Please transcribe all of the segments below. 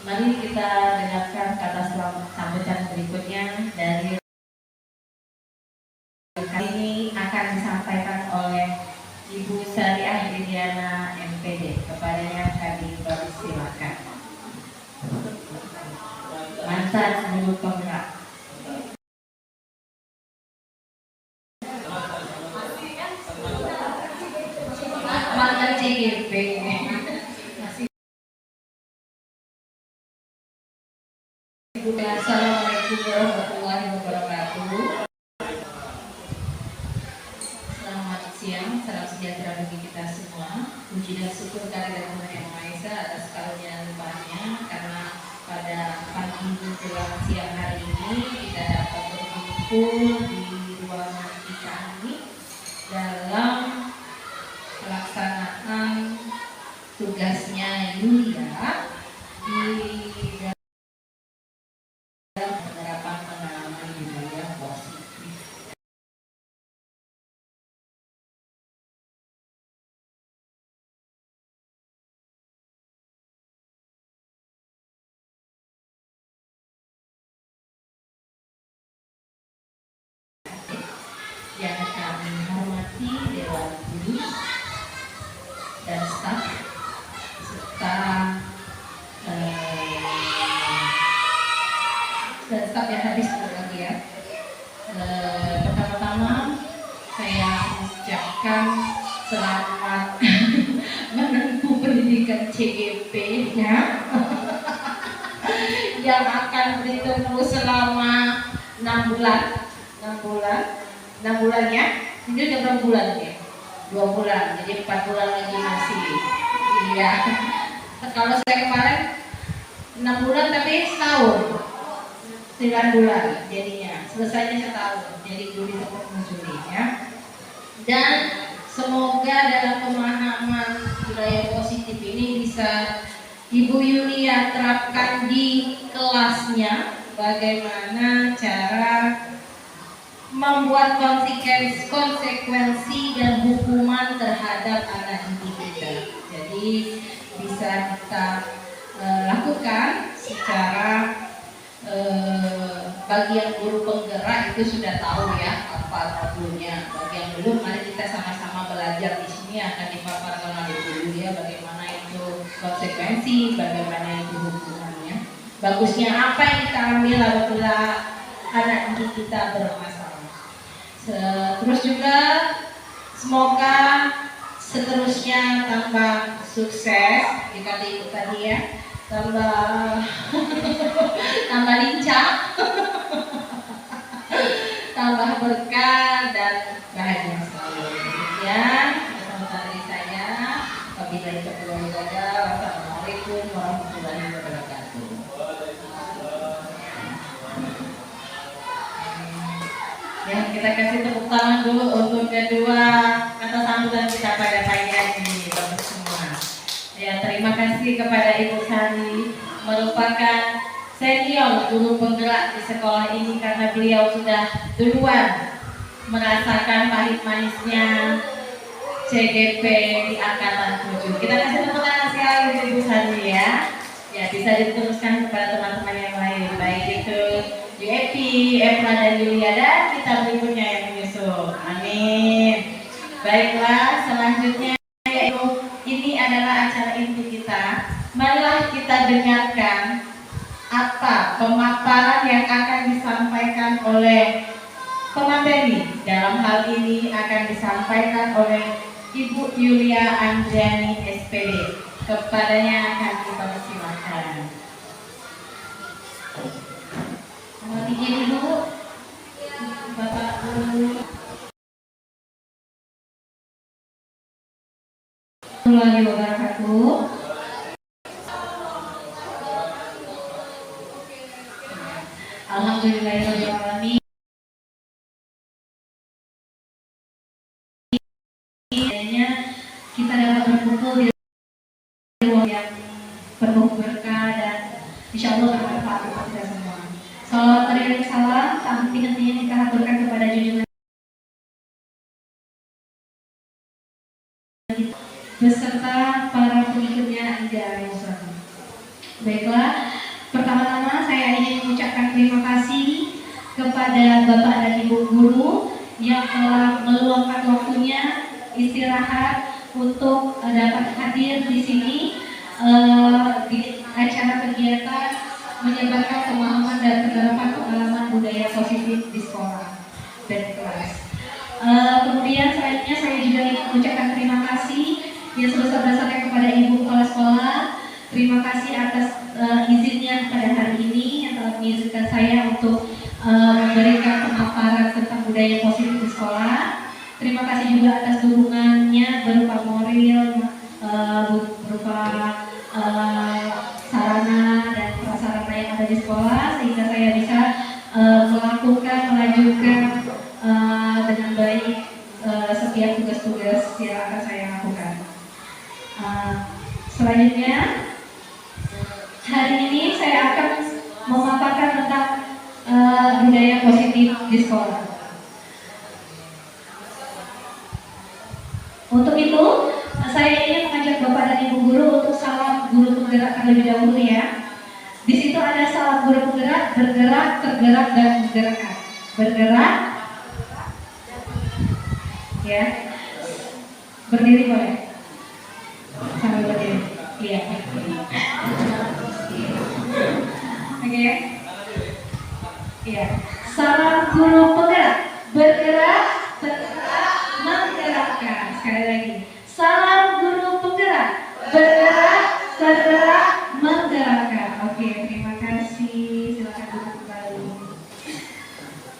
Mari kita dengarkan kata sambutan berikutnya dari kali ini akan disampaikan oleh Ibu Sariah Indiana MPD. Kepadanya kami persilakan. Mantan guru penggerak. Mantan CGP. Assalamualaikum warahmatullahi wabarakatuh. Selamat siang, salam sejahtera bagi kita semua. Puji dan syukur kehadirat Tuhan Yang Maha Esa atas karunia limpahnya, karena pada pagi menjelang siang hari ini kita dapat berkumpul di ruangan kita ini dalam pelaksanaan tugasnya Yulia di penerapan pengalaman budaya positif. Yang kami hormati Dewan Guru dan staf serta dan staf yang habis lagi ya. Pertama-tama saya mengucapkan selamat menempuh pendidikan CGP ya yang akan ditempuh selama 6 bulan ya. Ini udah berapa bulan ya? 2 bulan, jadi 4 bulan lagi masih. Iya. Kalau saya kemarin 6 bulan tapi setahun, 9 bulan jadinya, selesainya setahun. Jadi Juli sampai Juli ya. Dan semoga dalam pemahaman budaya positif ini bisa Ibu Yulia terapkan di kelasnya, bagaimana cara membuat konsekuensi dan hukuman terhadap anak didik kita. Jadi bisa kita lakukan secara bagi yang guru penggerak itu sudah tahu ya apa modulnya. Bagi yang belum, mari kita sama-sama belajar. Di sini akan dipaparkan oleh guru ya bagaimana itu konsekuensi, bagaimana itu hukumannya. Bagusnya apa yang kita ambil apabila anak didik kita bermasalah. Terus juga semoga seterusnya tambah sukses, dikata ibu tadi ya, tambah lincah, tambah berkah dan bahagia selalu. Demikian sambutan dari saya. Wabillahi taufiq wal hidayah. Wassalamualaikum warahmatullahi wabarakatuh. Ya, kita kasih tepuk tangan dulu untuk kedua kata sambutan kita pada pagi hari ini, Bapak semua. Ya, terima kasih kepada Ibu Sari, merupakan senior guru penggerak di sekolah ini karena beliau sudah duluan merasakan pahit manisnya CGP di angkatan 7. Kita kasih tepuk tangan sekali untuk Ibu Sari ya. Ya, bisa diteruskan kepada teman-teman yang lain, baik itu Epi, Epra dan Yulia, dan kita berikutnya yang menyusul. Amin. Baiklah, selanjutnya yaitu ini adalah acara inti kita. Marilah kita dengarkan apa pemaparan yang akan disampaikan oleh pemateri. Dalam hal ini akan disampaikan oleh Ibu Yulia Andriani SPD. Kepadanya akan kita persilakan. Izin dulu Bapak Guru. Warahmatullahi wabarakatuh. Alhamdulillahirabbil alamin. Kita dapat berkumpul di ruang yang penuh berkah dan insya Allah bermanfaat untuk kita semua. Salawat dan salam tak henti-hentinya kita haturkan kepada junjungan beserta para pengikutnya hingga akhir zaman. Baiklah, kepada Bapak dan Ibu guru yang telah meluangkan waktunya istirahat untuk dapat hadir di sini di acara kegiatan menyebarkan pemahaman dan penerapan pengalaman budaya positif di sekolah dan kelas. Kemudian selanjutnya saya juga ingin mengucapkan terima kasih yang sebesar-besarnya kepada Ibu Kepala Sekolah. Terima kasih atas izinnya pada hari ini yang telah mengizinkan saya untuk memberikan pemaparan tentang budaya positif di sekolah. Terima kasih juga atas dukungannya berupa moral, berupa sarana dan prasarana yang ada di sekolah sehingga saya bisa melanjutkan dengan baik setiap tugas-tugas yang akan saya lakukan. Selanjutnya, hari ini saya akan memaparkan tentang budaya positif di sekolah. Untuk itu, saya ingin mengajak Bapak dan Ibu guru untuk salam guru penggerak terlebih dahulu ya. Di situ ada salam guru penggerak, bergerak, tergerak, dan menggerakkan. Bergerak, ya. Berdiri boleh. Sambil berdiri. Iya. Oke. Iya. Salam guru penggerak, bergerak, tergerak, menggerakkan. Sekali lagi. Salam guru penggerak, bergerak, tergerak, menggerakkan. Oke, terima kasih. Silakan duduk kembali.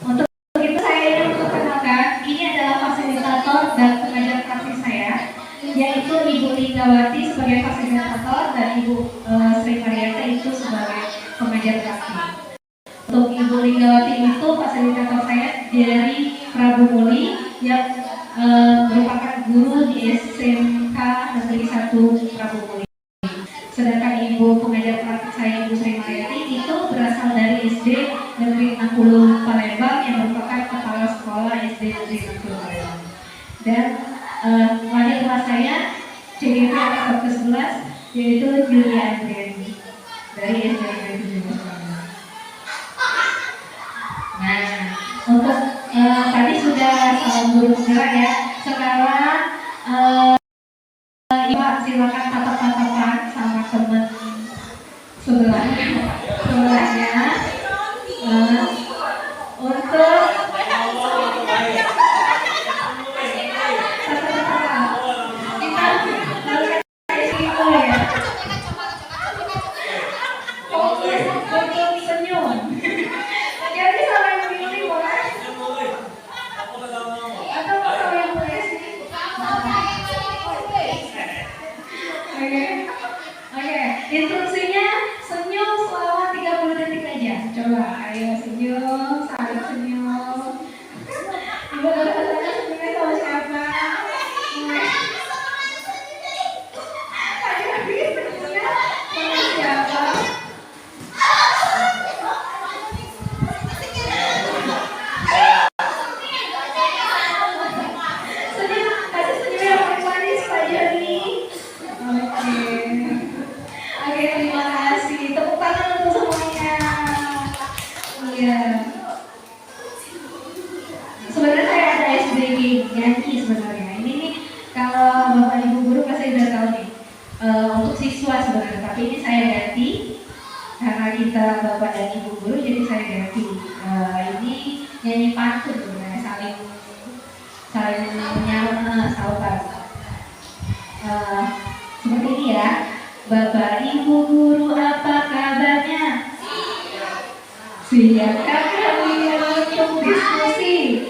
Untuk itu saya ingin memperkenalkan, ini adalah fasilitator dan pengajar praktis saya, yaitu Ibu Linggawati sebagai fasilitator dan Ibu Sri Mariata itu sebagai pengajar praktis. Untuk Ibu Linggawati itu fasilitator saya dari Prabu Muli yang merupakan guru di SMK Negeri 1 Prabu Muli. Sedangkan Ibu pengajar praktik saya Ibu Sri Mariati itu berasal dari SD Negeri 60 Palembang yang merupakan kepala sekolah SD Negeri 60 Palembang. Dan wali kelas saya CGP angkatan ke-11 yaitu Julia Andriani dari SD Negeri 17 Palembang. Nah, untuk tadi sudah salam guru penggerak ya. Sekarang Ibu silakan tatap-tatapan sama teman sebelahnya untuk instruksinya senyum selama 30 detik aja. Coba, ayo senyum, saling senyum. Ibu kata-kata senyumnya sama siapa? Adik-adik senyumnya sama siapa? Senyum, kasih senyum yang paling manis Pak Joni. Oke, terima kasih. Tepuk tangan untuk semuanya. Iya. Sebenarnya saya ada SBG nyanyi sebenarnya. Ini nih kalau Bapak Ibu guru pasti udah tahu nih. Untuk siswa sebenarnya, tapi ini saya ganti karena kita Bapak dan Ibu guru, jadi saya ganti. Ini nyanyi pantun sebenarnya, saling menyapa, sahabat. Seperti ini ya. Bapak Ibu guru apa kabarnya? Siapkah kalian untuk diskusi?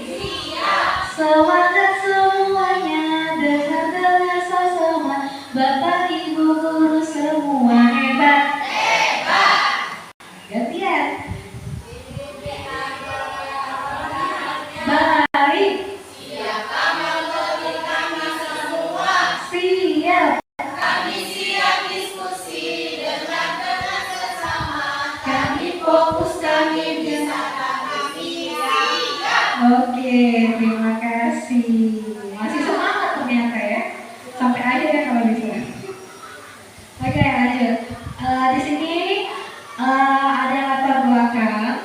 Semangat semuanya, dengar sama. Bapak Ibu guru semua hebat. Gantian. Baik. Siap. Kami siap diskusi dengan sesama. Kami fokus, kami bisa. Oke, terima kasih. Masih semangat ternyata ya. Sampai akhir ya kalau bisa. Oke, lanjut. Di sini ada latar belakang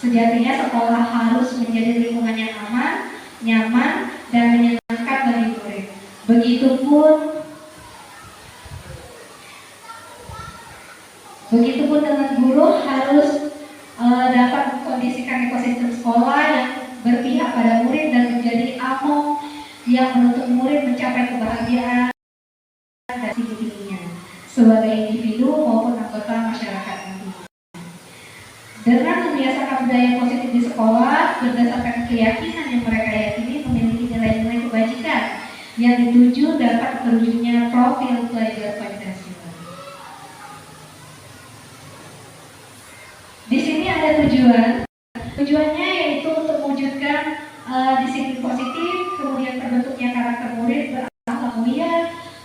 Sejatinya sekolah harus menjadi lingkungan yang aman, nyaman, dan menyenangkan bagi murid. Begitupun dengan guru harus dapat mengkondisikan ekosistem sekolah yang berpihak pada murid dan menjadi among yang menuntut murid mencapai kebahagiaan dan tinggi-tingginya sebagai individu maupun anggota masyarakat nanti. Dengan membiasakan budaya positif di sekolah berdasarkan keyakinan yang mereka yakini memiliki nilai-nilai kebajikan yang dituju dapat terwujudnya profil pelajar Pancasila. Di sini ada tujuan. Tujuannya yaitu untuk mewujudkan disiplin positif, kemudian terbentuknya karakter murid berakhlak mulia,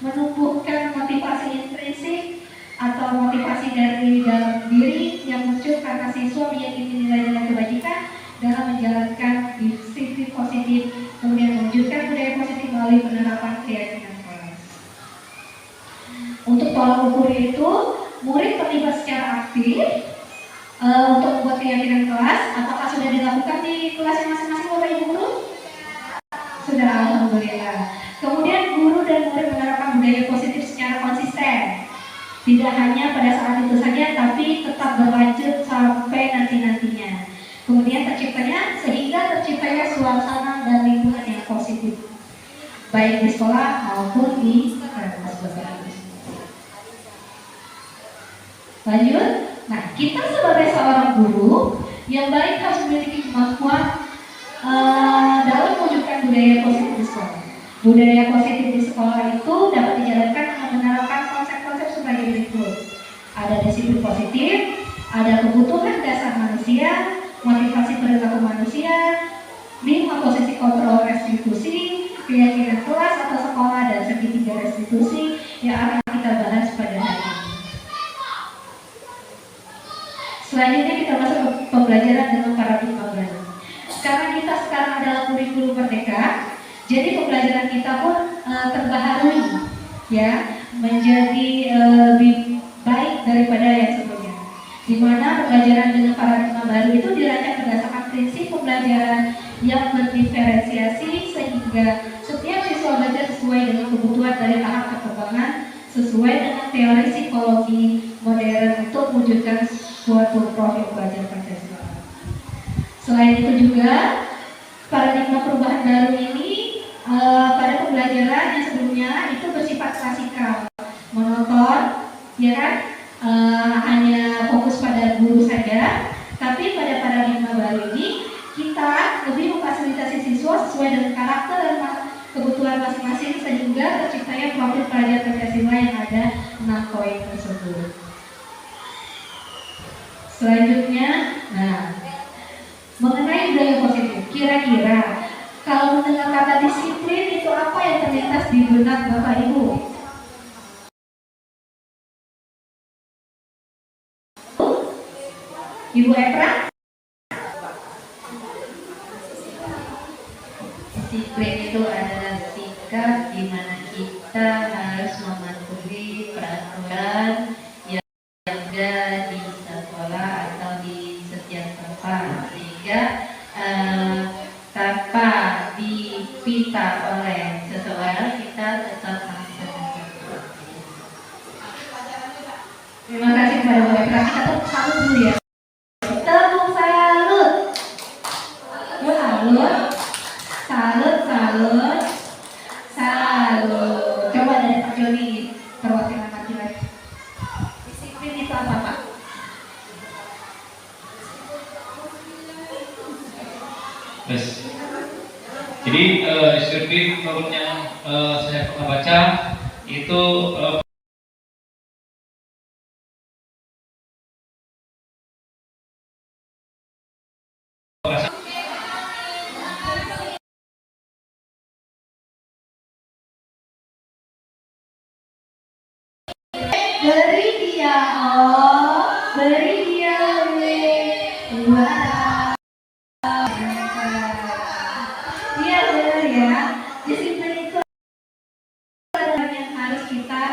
menumbuhkan motivasi intrinsik atau motivasi dari dalam diri yang muncul karena siswa meyakini nilai-nilai kebajikan dalam menjalankan disiplin positif, kemudian mewujudkan budaya positif melalui penerapan keyakinan kelas. Untuk tolak ukur itu, murid terlibat secara aktif untuk membuat keyakinan kelas. Apakah sudah dilakukan di kelasnya masing-masing Bapak Ibu Guru? Sudah, alhamdulillah. Kemudian guru dan murid menerapkan budaya positif secara konsisten. Tidak hanya pada saat itu saja, tapi tetap berlanjut sampai nanti-nantinya. Kemudian sehingga terciptanya suasana dan lingkungan yang positif, baik di sekolah maupun di kelas. Lanjut. Nah, kita sebagai seorang guru yang baik harus memiliki kemampuan dalam mewujudkan budaya positif di sekolah. Budaya positif di sekolah itu dapat dijalankan dengan menerapkan konsep-konsep sebagai berikut. Ada disiplin positif, ada kebutuhan dasar manusia, motivasi perilaku manusia, 5 posisi kontrol restitusi, keyakinan kelas atau sekolah, dan segitiga restitusi yang akan kita bahas pada hari ini. Selanjutnya kita masuk ke pembelajaran dengan paradigma baru. Karena kita sekarang adalah kurikulum merdeka, jadi pembelajaran kita pun terbaharui, ya, menjadi lebih baik daripada yang sebelumnya. Di mana pembelajaran dengan paradigma baru itu dirancang berdasarkan prinsip pembelajaran yang berdiferensiasi sehingga setiap siswa belajar sesuai dengan kebutuhan dari tahap perkembangan sesuai dengan teori psikologi modern untuk mewujudkan suatu profil pelajar Pancasila. Selain itu juga paradigma perubahan baru ini pada pembelajaran yang sebelumnya itu bersifat klasikal, monoton, ya kan, hanya fokus pada guru saja. Tapi pada paradigma baru ini kita lebih memfasilitasi siswa sesuai dengan karakter dan kebutuhan masing-masing sehingga terciptanya profil pelajar Pancasila yang ada 6 poin tersebut. Selanjutnya, mengenai budaya positif, kira-kira kalau mendengar kata disiplin itu apa yang terlintas di benak Bapak Ibu? Ibu Epra? Disiplin itu adalah sikap di mana kita harus mematuhi peraturan yang ada di sekolah atau di setiap tempat, sehingga tanpa dipinta oleh seseorang kita tetap melaksanakan. Terima kasih kepada Bu Epra. Kita tepuk salut dulu ya. Tepuk salut. Salut. Coba dari Pak Joni perwakilan laki-laki. Disiplin itu apa, Pak? Yes. Jadi disiplin menurut yang saya pernah baca itu beri dia Iya benar ya. Disiplin itu adalah yang harus kita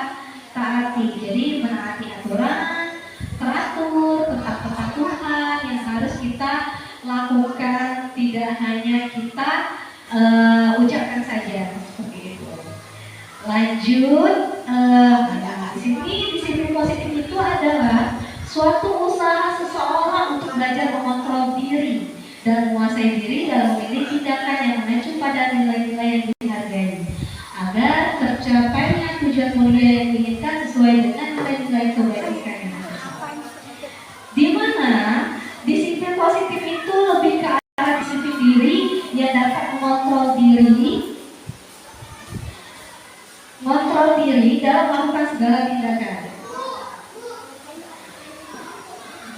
taati. Jadi menaati aturan, teratur, tentang kepatuhan yang harus kita lakukan, tidak hanya kita ucapkan saja seperti itu. Lanjut, di sini disiplin positif itu adalah suatu usaha seseorang untuk belajar mengontrol diri dan menguasai diri dalam memilih tindakan yang mengacu pada nilai-nilai yang dihargai agar tercapainya tujuan mulia yang diinginkan sesuai dengan nilai-nilai kebajikan yang ada. Di mana disiplin positif itu lebih ke arah disiplin diri yang dapat mengontrol diri dalam melakukan segala tindakan.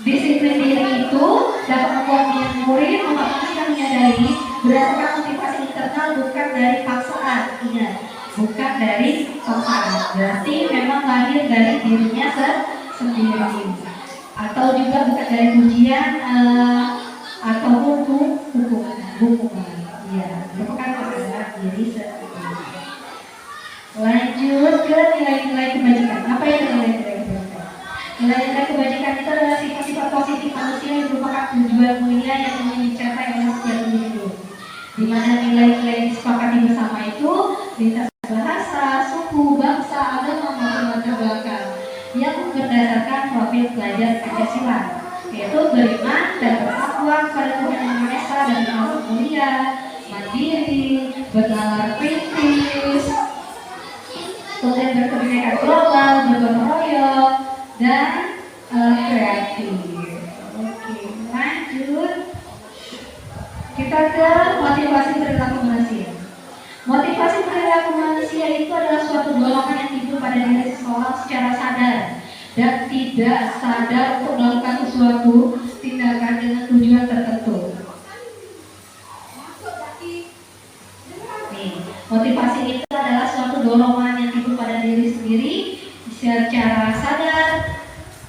Disiplin diri itu dapat membuat murid memahami dan menyadari berdasarkan motivasi internal bukan dari paksaan. Ingat, bukan dari paksaan. Berarti memang lahir dari dirinya sendiri. Atau juga bukan dari ujian ataupun hukuman. Ya, bukan pada diri sendiri. Lanjut ke nilai-nilai kebajikan. Apa itu nilai-nilai kebajikan? Nilai-nilai kebajikan itu adalah sifat-sifat positif manusia yang merupakan tujuan mulia yang ingin dicapai oleh setiap individu. Di mana nilai-nilai yang disepakati bersama itu lintas bahasa, suku, bangsa, agama maupun latar belakang yang berdasarkan profil pelajar Pancasila, yaitu beriman dan bertakwa kepada Tuhan Yang Maha Esa dan termasuk mulia, mandiri, bernalar kritis, kemudian berkebinekaan global, bergotong royong, dan kreatif. Oke, lanjut. Kita ke motivasi perilaku manusia. Motivasi perilaku manusia itu adalah suatu dorongan yang timbul pada diri seseorang secara sadar dan tidak sadar untuk melakukan sesuatu tindakan dengan tujuan tertentu. Nih, motivasi itu adalah suatu dorongan yang timbul pada diri sendiri secara sadar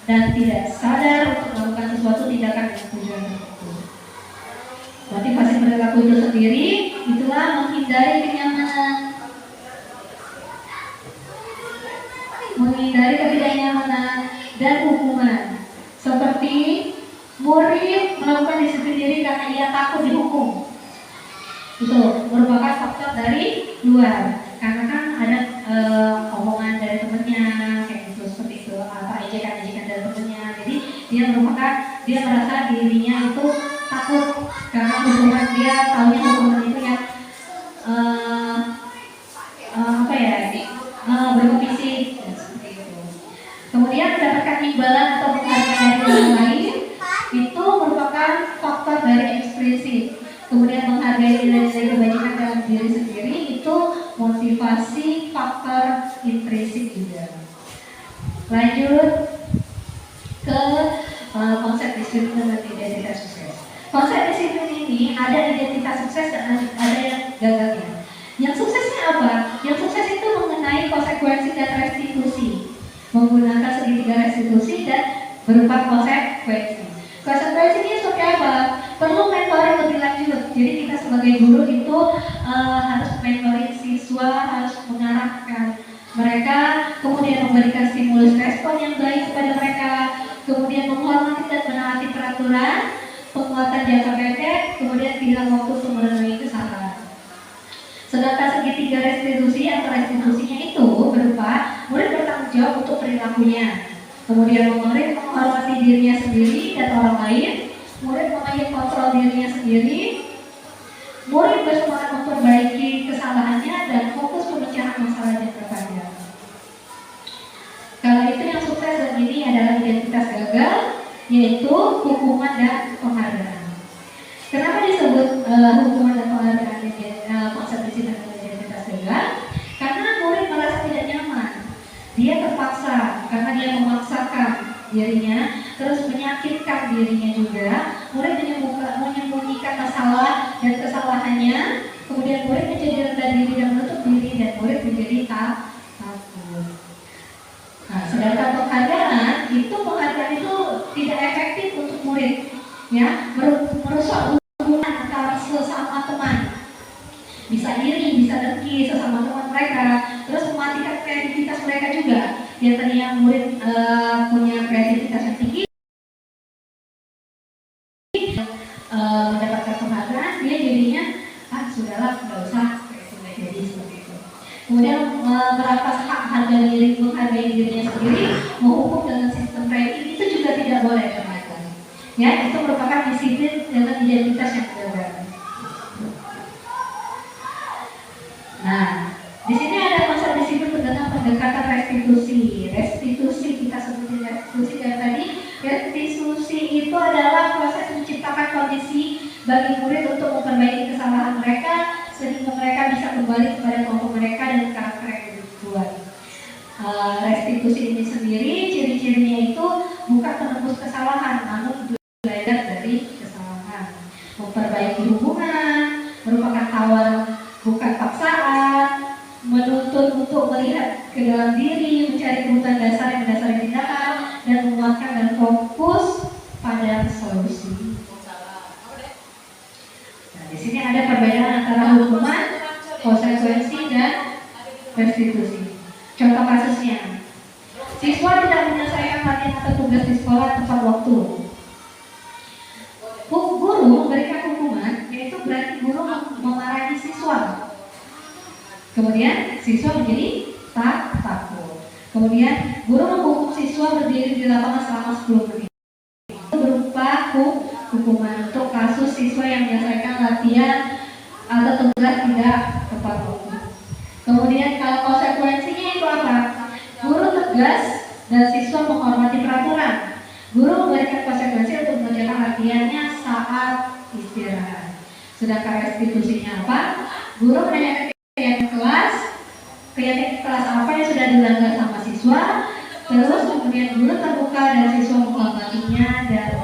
dan tidak sadar untuk melakukan sesuatu tindakan dengan tujuan tertentu. Motivasi perilaku itu sendiri itulah menghindari kenyamanan, menghindari ketidaknyamanan dan hukuman. Seperti murid melakukan disiplin diri karena ia takut dihukum. Itu merupakan faktor dari luar. Karena kan ada omongan dari temennya kayak gitu, seperti itu, atau ejekan-ejekan dari temennya. Jadi dia merasa dirinya itu takut karena hukuman, dia tahunya hukuman itu yang berkomisi, seperti itu. Kemudian mendapatkan imbalan atau penghargaan dari orang lain itu merupakan faktor dari ekstrinsi. Kemudian menghargai nilai-nilai kebajikan dalam diri sendiri itu motivasi faktor intrinsik juga. Lanjut ke konsep disiplin dan identitas sukses. Konsep disiplin ini ada identitas sukses dan ada yang gagalnya. Yang suksesnya apa? Yang sukses itu mengenai konsekuensi dan restitusi, menggunakan segitiga restitusi dan berupa konsekuensi. Konsekuensinya seperti apa? Perlu mentoring lebih lanjut. Jadi kita sebagai guru itu harus mentoring siswa, harus mengarahkan mereka, kemudian memberikan stimulus respon yang baik kepada mereka, kemudian menghormati dan menaati peraturan, penguatan jangka pendek, kemudian bilang waktu untuk merenungi kesalahan. Sedangkan segitiga restitusi atau restitusinya itu berupa murid bertanggung jawab untuk perilakunya, kemudian murid menghormati dirinya sendiri dan orang lain, murid mengayomi kontrol dirinya sendiri, murid bersemangat memperbaiki kesalahannya dan fokus pemecahan masalah jangka panjang. Kalau itu yang sukses dan ini adalah identitas gagal, yaitu hukuman dan penghargaan. Kenapa disebut hukuman dan penghargaan konsep disiplin dan identitas gagal? Karena murid merasa tidak nyaman, dia terpaksa karena dia memaksakan dirinya, terus menyakitkan dirinya juga. Murid menyembunyikan masalah dan kesalahannya, kemudian murid menjadi rendah diri dan menutup diri, dan murid menjadi takut. Nah, sedangkan penghargaan itu tidak efektif untuk murid, ya, merusak hubungan antara sesama teman, bisa iri, bisa dengki sesama teman mereka, terus mematikan kreativitas mereka juga. Yang tadinya murid punya kreativitas yang tinggi, mendapatkan penghargaan, dia jadinya sudahlah nggak usah nggak jadi seperti itu. Kemudian merampas hak harga diri, menghargai dirinya sendiri, menghukum dengan sistem rating itu juga tidak boleh ternyata. Ya, itu merupakan disiplin dengan identitas yang berbeda. Nah, di sini ada konsep disiplin dengan pendekatan restitusi. Restitusi kita sebutin restitusi dari tadi. Restitusi itu adalah proses menciptakan kondisi bagi murid untuk memperbaiki kesalahan mereka sehingga mereka bisa kembali kepada kelompok mereka dan karakter yang dibuat. Restitusi ini sendiri ciri-cirinya itu bukan menembus kesalahan, namun belajar dari kesalahan, memperbaiki hubungan, merupakan tawaran bukan paksaan, menuntut untuk melihat ke dalam diri, mencari kebutuhan dasar yang mendasari tindakan, dan menguatkan dan fokus pada solusi. Nah, di sini ada perbedaan antara hukuman, konsekuensi, dan restitusi. Contoh kasusnya, siswa tidak menyelesaikan latihan atau tugas di sekolah tepat waktu. Guru memberikan hukuman, yaitu berarti guru memarahi siswa. Kemudian siswa menjadi takut. Kemudian guru menghukum siswa berdiri di lapangan selama 10 menit. Itu berupa hukuman untuk kasus siswa yang menyelesaikan latihan atau tugas tidak tepat waktu. Kemudian kalau konsekuensinya itu apa? Guru tegas dan siswa menghormati peraturan. Guru memberikan konsekuensi untuk mengerjakan latihannya saat istirahat. Sedangkan restitusinya apa? Guru menanyakan keyakinan kelas apa yang sudah dilanggar sama siswa, terus kemudian guru terbuka dan siswa menghormatinya dan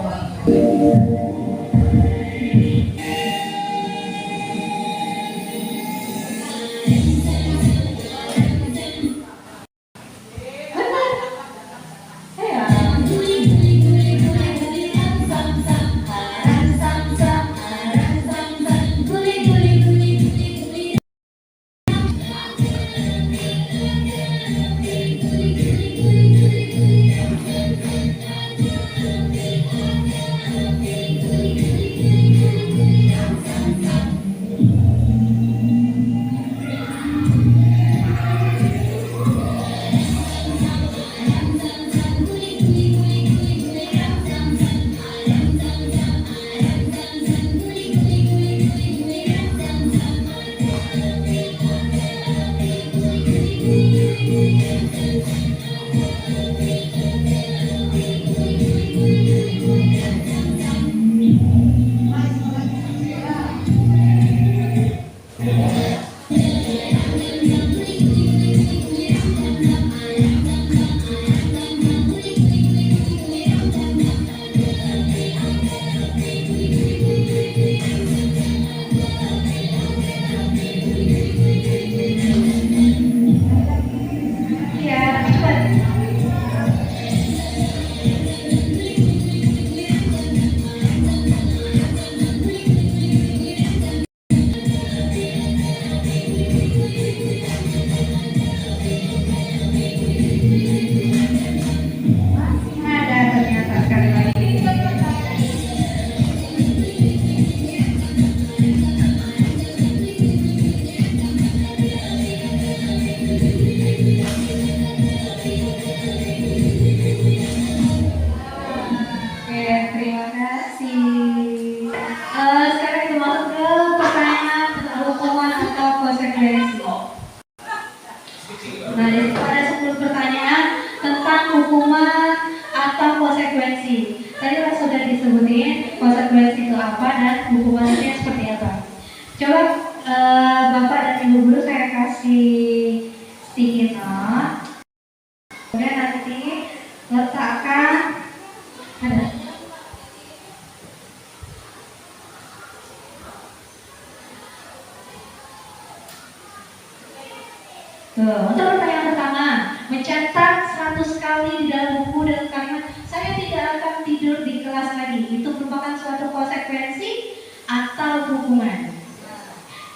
untuk pertanyaan pertama, mencatat 100 kali di dalam buku dengan kalimat saya tidak akan tidur di kelas lagi. Itu merupakan suatu konsekuensi atau hukuman.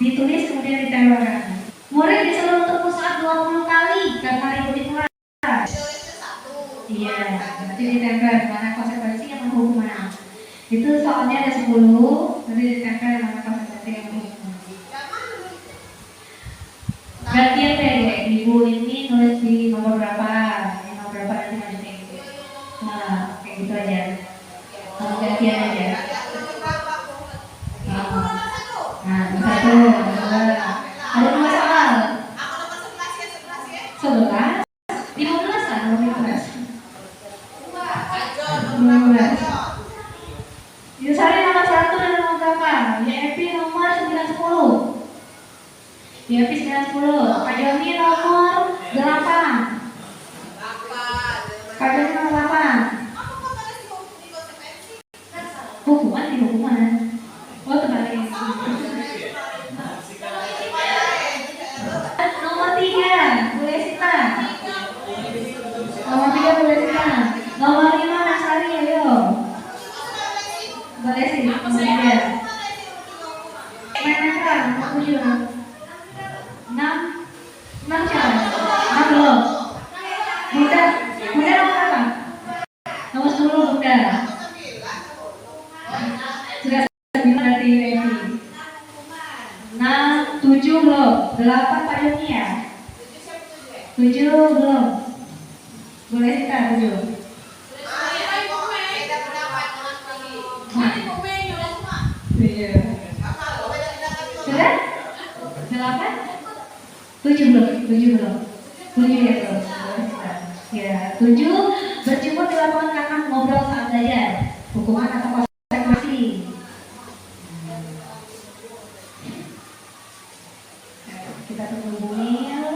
Ditulis kemudian ditempelkan. Murid disuruh untuk push-up 20 kali karena ribut di kelas. Iya, berarti ditempel mana konsekuensi yang hukuman. Itu soalnya ada 10. Betul. Ada dua soal. Aku nomor 11 ya, 11, 15 lah, 15. Ajo, 12. Yusari nomor 1 dan nomor berapa? YFP nomor 910. YFP 910. Pak Joni nomor 8. Pak Joni nomor 8. Hukuman di hukuman. Oh, terbalik. Nomor 3, Bu Lesita. Nomor 3, Bu Lesita. Nomor 5, Nasari, ayo. Bu Lesi, nomor 3. Menakra, nomor 7. 6. 6 siapa? 6 belum. Bunda nomor apa? Nomor 10, Bunda. Sudah 9 dari Evi. 6, 7 belum. 8 Pak Joni ya. 7 belum. Boleh kita 7. Iya. Sudah? 8? 7 belum. 7 belum. 7 ya belum. Ya, 7 berjemur di lapangan karena ngobrol saat belajar. Hukuman atau konsekuensi. Kita tunggu Bumil.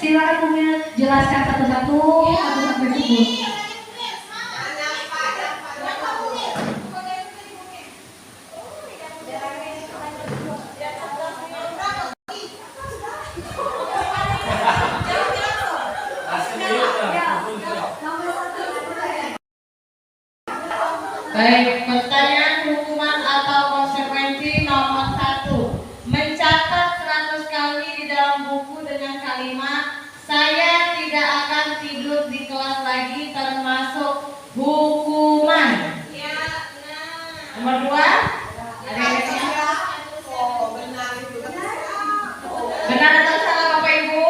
Silakan Bumil jelaskan satu-satu sampai 10. Baik, pertanyaan hukuman atau konsekuensi nomor 1. Mencatat 100 kali di dalam buku dengan kalimat saya tidak akan tidur di kelas lagi termasuk hukuman. Nomor 2, ada yang siap? Benar atau salah Bapak Ibu?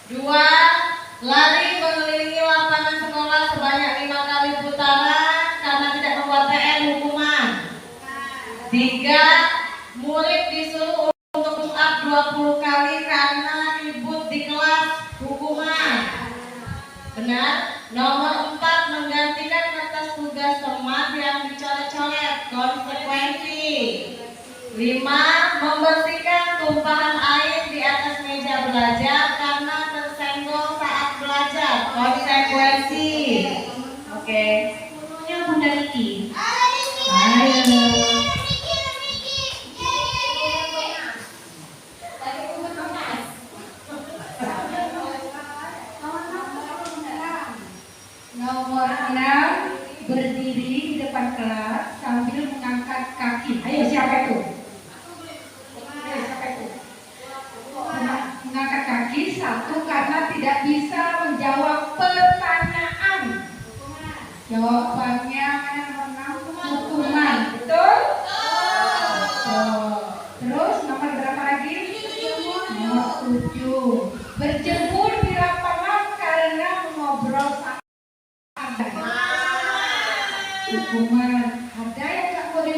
2, lari mengelilingi lapangan sekolah sebanyak 5 kali putaran karena tidak membuat PR hukuman. 3, murid disuruh untuk push up 20 kali karena ribut di kelas hukuman. Benar. Nomor 4, menggantikan kertas tugas teman yang dicoret-coret konsekuensi. 5, membersihkan tumpahan air di atas meja belajar karena tersenggol saat belajar konsekuensi. Oke. Bunda Niki. Ayo. Nomor 6, berdiri di depan kelas sambil mengangkat kaki. Ayo, siapa itu? Ayo, siapa itu? Mengangkat kaki, 1 karena tidak bisa menjawab pertanyaan. Jawabannya mana nomor 6? Hukuman, betul? Terus nomor berapa lagi? Nomor 7. Berjemur di lapangan karena mengobrol saat ada. Hukuman. Ada yang nggak boleh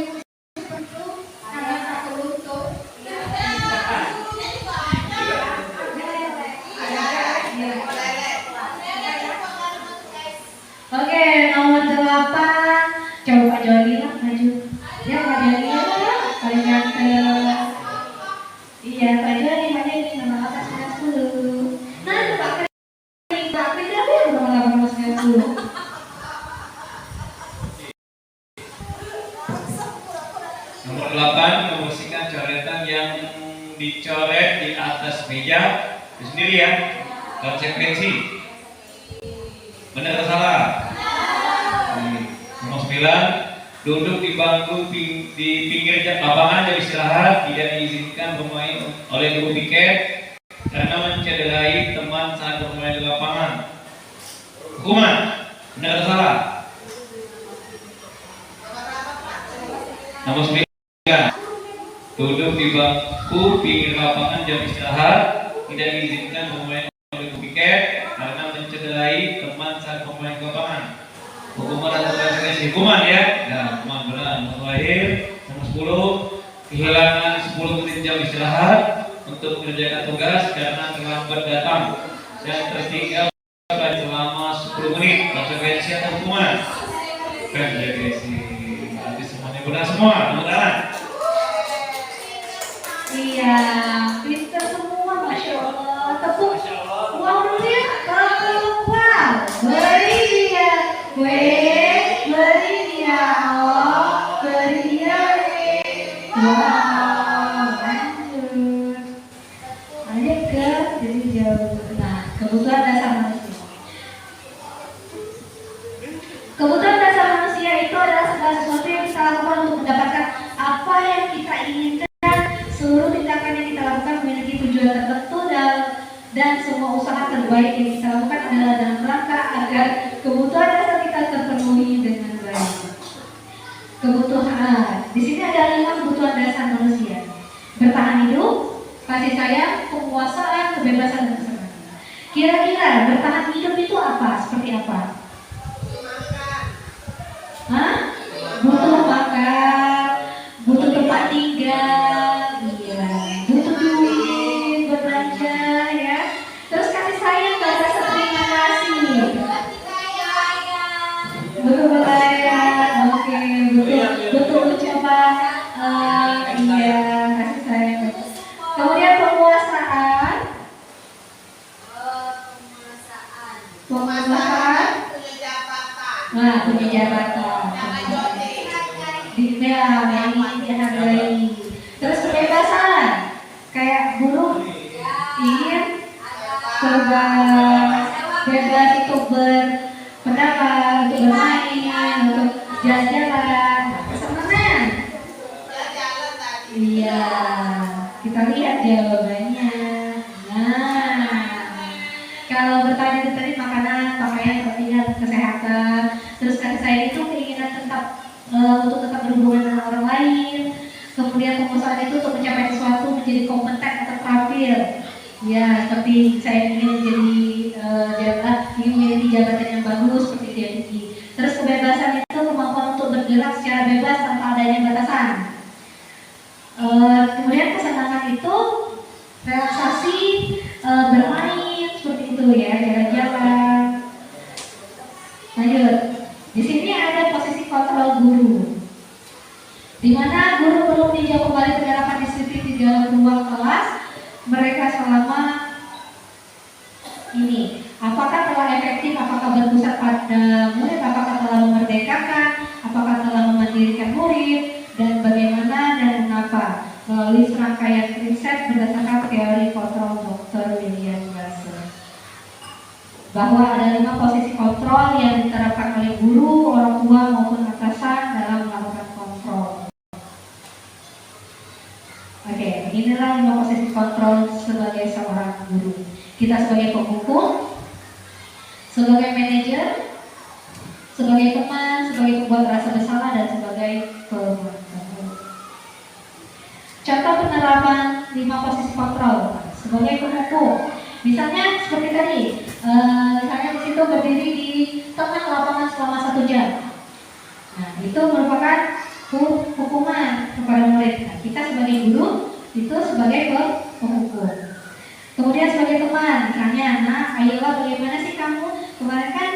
seperti itu? Karena satu lutut. Oke, nomor 8. Coba Pak Joni lah maju. Ya Pak Joni ya, paling ganteng. Iya Pak Joni nomor 8 10. Nah, Pak Kri tapi nomor 8 10. Nomor 8, membersihkan coretan yang dicoret di atas meja. Itu sendiri ya. Konsekuensi. Benar atau salah? Nomor 9, duduk di bangku di pinggir lapangan jam istirahat tidak diizinkan bermain oleh guru piket karena mencederai teman saat bermain di lapangan. Hukuman. Benar atau salah? Nomor 9, duduk di bangku pinggir lapangan jam istirahat tidak diizinkan bermain oleh guru piket karena mencederai teman saat bermain di lapangan. Hukuman atau konsekuensi? Hukuman ya? Ya, hukuman. benar. Nomor lahir nomor 10, kehilangan 10 menit jam istirahat untuk mengerjakan tugas karena terlambat datang dan tertinggal selama 10 menit. Konsekuensi atau hukuman? Konsekuensi. Berarti semuanya benar semua. Tepuk tangan. Iya, pinter semua, Masya Allah. Tepuk uang dulu ya. Wow, beri dia kue, beri dia beri dia. Wow, lanjut. Lanjut ke jadi jauh. Nah, kebutuhan dasar manusia. Kebutuhan dasar manusia itu adalah segala sesuatu yang kita lakukan untuk mendapatkan apa yang kita inginkan. Seluruh tindakan yang kita lakukan memiliki tujuan tertentu dan semua usaha terbaik yang kita lakukan adalah dalam rangka agar kebutuhan dasar kita terpenuhi dengan baik. Kebutuhan, di sini ada 5 kebutuhan dasar manusia: bertahan hidup, kasih sayang, penguasaan, kebebasan, dan kesenangan. Kira-kira bertahan hidup itu apa? Seperti apa? Hah? Butuh makan, butuh tempat tinggal, iya, butuh duit, berbelanja, ya. Terus kasih sayang, rasa terima kasih, butuh belayan, oke, butuh ucapan, iya, kasih sayang. Kemudian penguasaan, nah, punya jabatan, dihargai. Terus kebebasan, kayak buruh ingin bebas untuk berpendapat, untuk bermain, untuk jalan-jalan. Kesenangan, iya, kita lihat jawabannya. Nah, kalau bertanya itu tadi makanan, pakaian, kepentingan, kesehatan. Terus kasih sayang itu keinginan untuk tetap berhubungan dengan orang lain. Kemudian penguasaan itu untuk mencapai sesuatu, menjadi kompeten atau terampil. Ya, seperti saya ingin ingin memiliki jabatan yang bagus seperti dia tinggi. Terus kebebasan itu kemampuan untuk bergerak secara bebas tanpa adanya batasan. Kemudian kesenangan itu relaksasi, bermain seperti itu ya, jalan-jalan. Lanjut. Di sini ada posisi kontrol guru, di mana guru perlu meninjau kembali penerapan disiplin di dalam ruang kelas mereka selama ini. Apakah telah efektif? Apakah berpusat pada murid? Apakah telah memerdekakan? Apakah telah memandirikan murid? Dan bagaimana dan mengapa? Melalui serangkaian riset berdasarkan teori kontrol Dr. William Glasser, bahwa ada 5 posisi kontrol yang diterapkan oleh guru, orang tua maupun atasan dalam melakukan kontrol. Oke, inilah 5 posisi kontrol sebagai seorang guru. Kita sebagai penghukum, sebagai manajer, sebagai teman, sebagai pembuat rasa bersalah, dan sebagai pembuat. Contoh penerapan 5 posisi kontrol sebagai penghukum. Misalnya seperti tadi, misalnya di situ berdiri di tengah lapangan selama 1 jam. Nah, itu merupakan hukuman kepada murid. Nah, kita sebagai guru itu sebagai penghukum. Kemudian sebagai teman, misalnya, nah, ayolah bagaimana sih kamu kemarin kan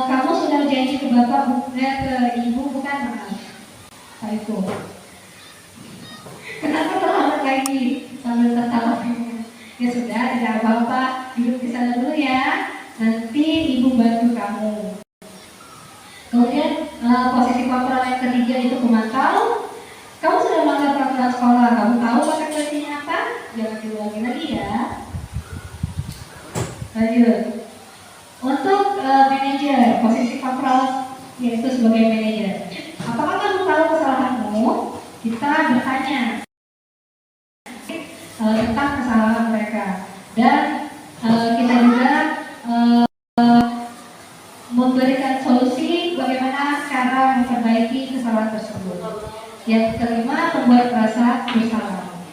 kamu sudah janji ke bapak, ke ibu, bukan? Nah, itu. Kenapa terlambat lagi? Sambil tertawa. Ya sudah, tidak apa-apa, duduk di sana dulu ya. Nanti ibu bantu kamu. Kemudian posisi kontrol yang ketiga itu pemantau. Kamu sudah melanggar peraturan sekolah, kamu tahu konsekuensinya apa? Jangan diulangi lagi ya. Lanjut. Untuk manajer, posisi kontrol yaitu sebagai manajer. Apakah kamu tahu kesalahanmu? Kita bertanya tentang kesalahan mereka, dan kita juga memberikan solusi bagaimana cara memperbaiki kesalahan tersebut. Yang kelima, membuat rasa bersalah.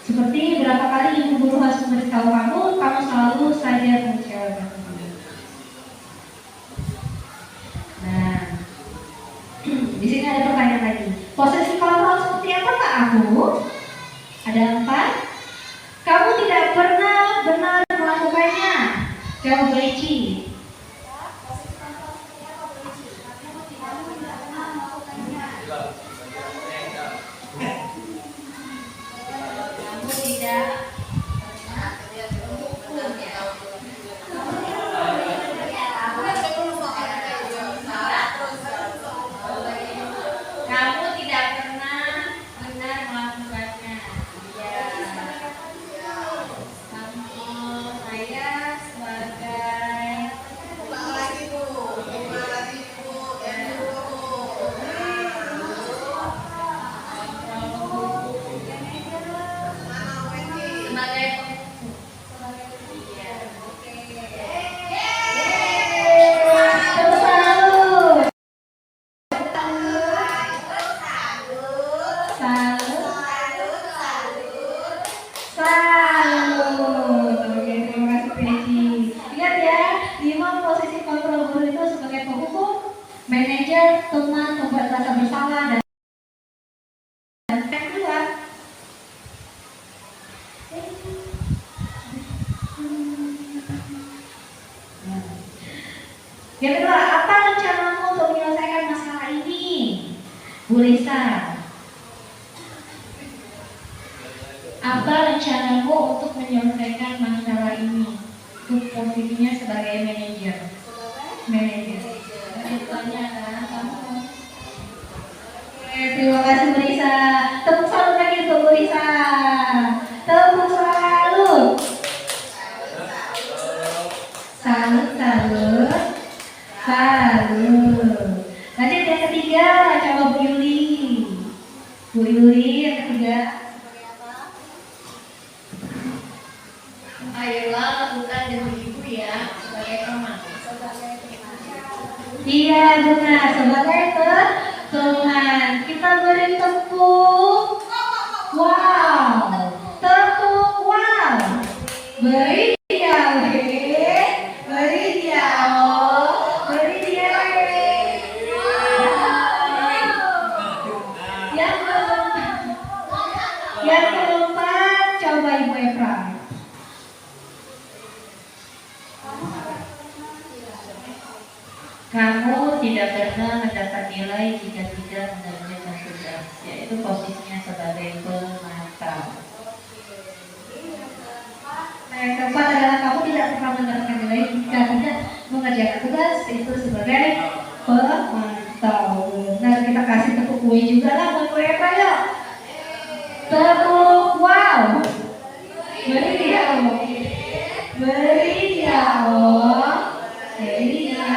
Seperti berapa kali ibu guru harus memberitahu kamu selalu saja mengecewakan. Nah, Di sini ada pertanyaan lagi. Posisi kontrol seperti apa Kak aku? Ada 4. Kamu tidak pernah benar melakukannya. Jawab Beci. Kamu tidak Kamu tidak pernah benar melakukannya. Iya. Kamu, saya sebagai sebagai Salut. Oke, terima kasih Peci. Ingat ya, 5 posisi kontrol guru itu sebagai penghukum, manajer, teman, pembuat rasa bersalah, dan yang kedua. Yang kedua, apa rencanamu untuk menyelesaikan masalah ini? Bu Lisa, apa rencanamu untuk menyelesaikan masalah ini? Untuk posisinya sebagai manajer. Manajer. Ditanya kan kamu. Oke, terima kasih Bu Lisa. Tepuk salut lagi untuk Bu Lisa. Tepuk salut. Salut, salut. Salut. Lanjut yang ketiga, coba Bu Yuli. Bu Yuli yang ketiga. ayolah lakukan demi ibu ya sebagai teman. Iya benar, sebagai teman kita beri tepuk. Wow, tepuk wow. Beri dia, beri dia, beri dia. Yang keempat, coba Ibu Efra. Kamu tidak pernah mendapat nilai jika tidak mengerjakan tugas, yaitu posisinya sebagai pemantau. Nah, yang keempat adalah kamu tidak pernah mendapatkan nilai jika tidak mengerjakan tugas, itu sebagai pemantau. Nah, kita kasih tepuk kue juga lah buat kue apa yuk? Tepuk wow. Beri dia oh. Beri dia oh. Beri dia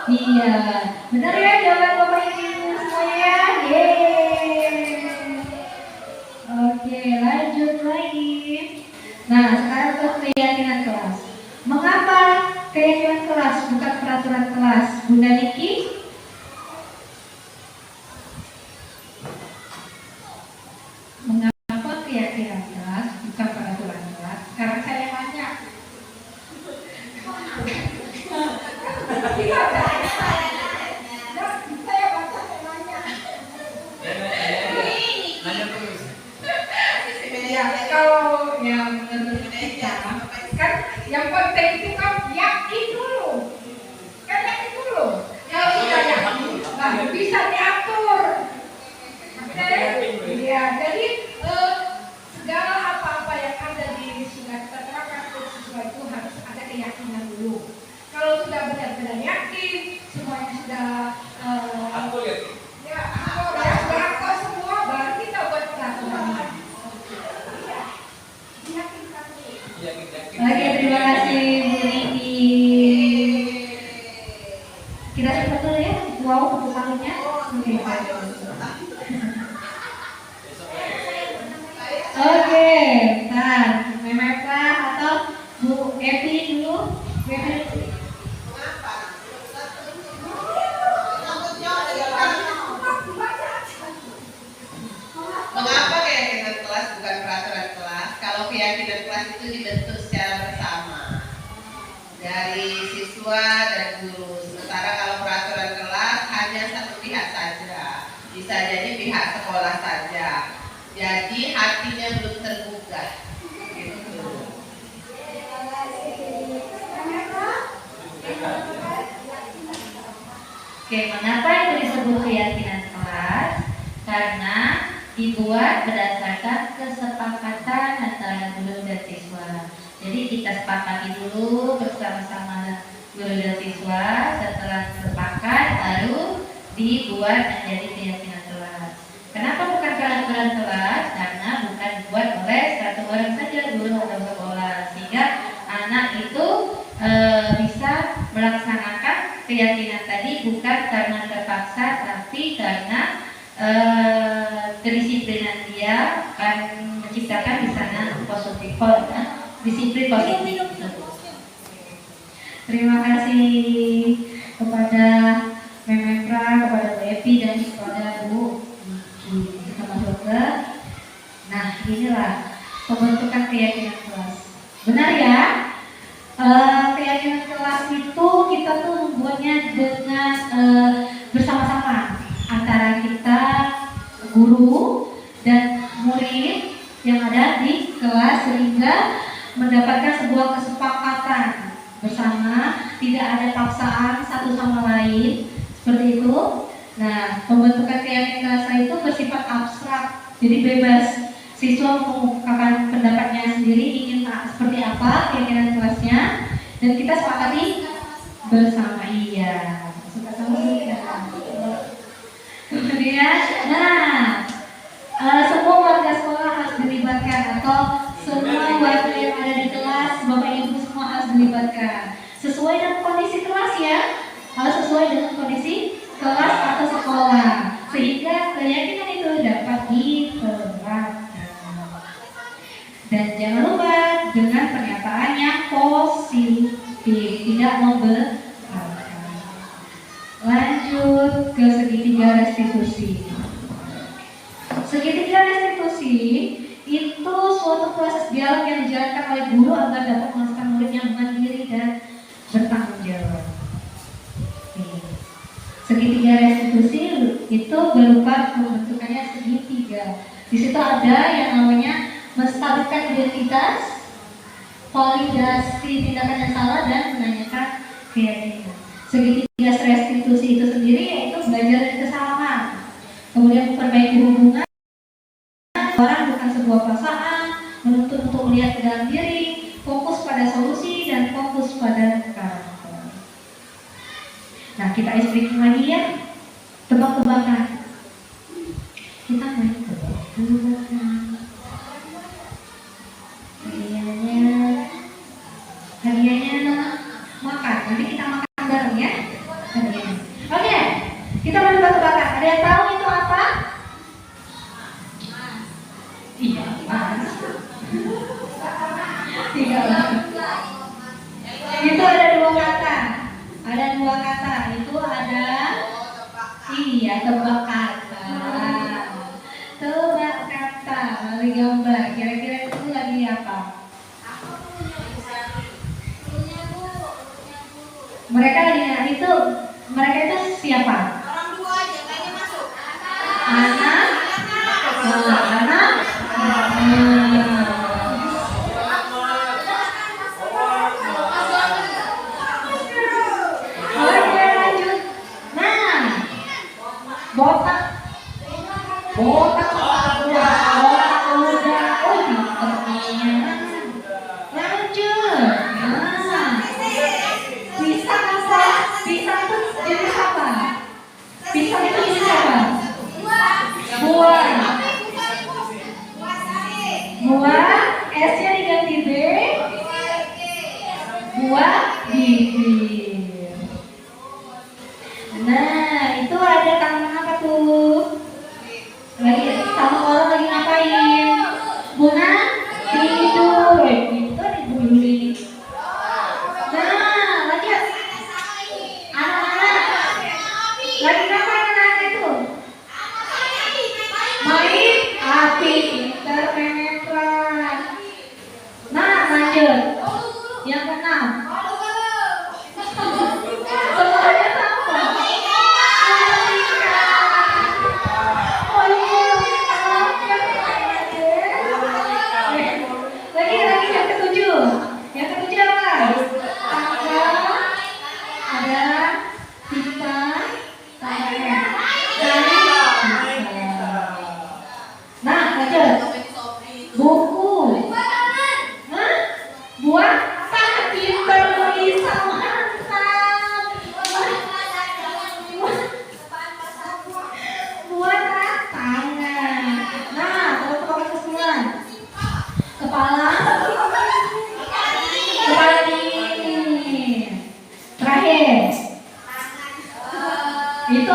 iya, benar ya jawaban Bapak Ibu semuanya. Yeay. Oke, lanjut lagi. Nah, sekarang ke keyakinan kelas. Mengapa keyakinan kelas bukan peraturan kelas, Bunda Niki? Mengapa keyakinan kelas bukan peraturan kelas? Karena saya banyak. Ya, kalau yang menurut kita kan yang penting itu kan yakin dulu, kan yakin dulu. Kalau sudah yakin, nah bisa diatur. Ya, jadi segala apa-apa yang ada di sudah kita terapkan siswa itu harus ada keyakinan dulu. Kalau sudah benar-benar yakin, semuanya sudah ya, sudah akal semua, baru kita buat peraturan. Oke, terima kasih Bu Niki. Kita cepat dulu ya. Wow, keputusannya. Oke, nah, Memeka atau Bu Evi dulu. Bu Evi dulu. Mengapa keyakinan kelas bukan peraturan kelas? Kalau keyakinan kelas itu dibentuk secara bersama dari siswa dan guru. Sementara kalau peraturan bisa jadi pihak sekolah saja. Jadi hatinya belum tergugah. Gitu. Oke, mengapa itu disebut keyakinan kelas? Karena dibuat berdasarkan kesepakatan antara guru dan siswa. Jadi kita sepakati dulu bersama-sama guru dan siswa, setelah sepakat baru dibuat menjadi keyakinan kelas. Kenapa bukan peraturan kelas? Karena bukan dibuat oleh satu orang saja guru atau sekolah, sehingga anak itu bisa melaksanakan keyakinan tadi bukan karena terpaksa, tapi karena kedisiplinan dia akan menciptakan di sana positif, disiplin positif. Terima kasih kepada Memepra, kepada Bu Epi dan kepada Bu Niki. Kita masuk ke, nah inilah pembentukan keyakinan kelas. Benar ya? Keyakinan kelas itu kita tuh membuatnya dengan bersama-sama antara kita guru dan murid yang ada di kelas, sehingga mendapatkan sebuah kesepakatan bersama, tidak ada paksaan satu sama lain seperti itu. Nah, pembentukan keyakinan kelas itu bersifat abstrak, jadi bebas. Siswa mengungkapkan pendapatnya sendiri, ingin seperti apa keyakinan kelasnya, dan kita sepakati bersama. Iya, suka sama ya. Kemudian, nah, semua warga sekolah harus dilibatkan, atau semua warga yang ada di kelas, bapak ibu semua harus dilibatkan. Sesuai dengan kondisi kelas ya, harus sesuai dengan kondisi kelas atau sekolah, sehingga keyakinan itu dapat diterapkan. Dan jangan lupa dengan pernyataan yang positif, tidak memberatkan. Lanjut ke segitiga restitusi. Segitiga restitusi itu suatu proses dialog yang dijalankan oleh guru agar dapat menghasilkan murid yang mandiri dan bertanggung jawab. Segitiga restitusi itu berupa pembentukannya segitiga. Di situ ada yang namanya menstabilkan identitas, validasi tindakan yang salah, dan menanyakan keyakinan. Segitiga restitusi itu sendiri yaitu belajar dari kesalahan, kemudian memperbaiki hubungan orang bukan sebuah perasaan, menuntut untuk melihat ke dalam diri, fokus pada solusi, dan fokus pada karakter. Nah, kita explain lagi ya, tebak-tebakan. Kita main tebak-tebakan. Hadiahnya makan. Nanti kita makan bareng ya. Hadiahnya. Oke, kita mau tebak-tebakan. Ada yang tahu itu apa? Iya, mas. Tiga. Itu ada dua kata. Ada dua kata. Itu ada. Iya, tebak kata. Tebak kata. Lalu gambar. Kira-kira itu lagi apa? Mereka itu siapa? Orang dua aja, kayaknya masuk. Anak. Oke, lanjut. Nah, botak udah. Lanjut. Nah, pisang apa? Pisang itu jenis apa? Pisang itu jenis apa? Buah. Buah, S-nya diganti B. Buah bibir. Nah, itu ada tangan apa tuh? Lagi sama orang lagi ngapain? Buna tidur. Itu ada ibu ini. Nah, lanjut. Anak-anak lagi ngapain anak itu? Main api interpenetran. Nah, lanjut. Yang keenam.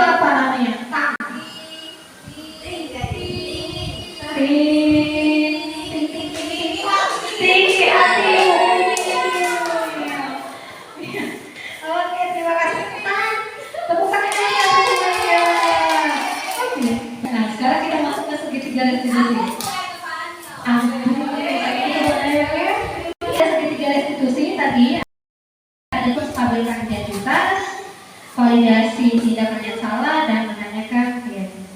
apa namanya? Tinggi hati. Oke, terima kasih. Tepuk tangannya semuanya. Oke. Nah, sekarang kita masuk ke segitiga restitusi. Segitiga restitusi tadi ada menstabilkan identitas, validasi tindakan yang salah, dan menanyakan keyakinan.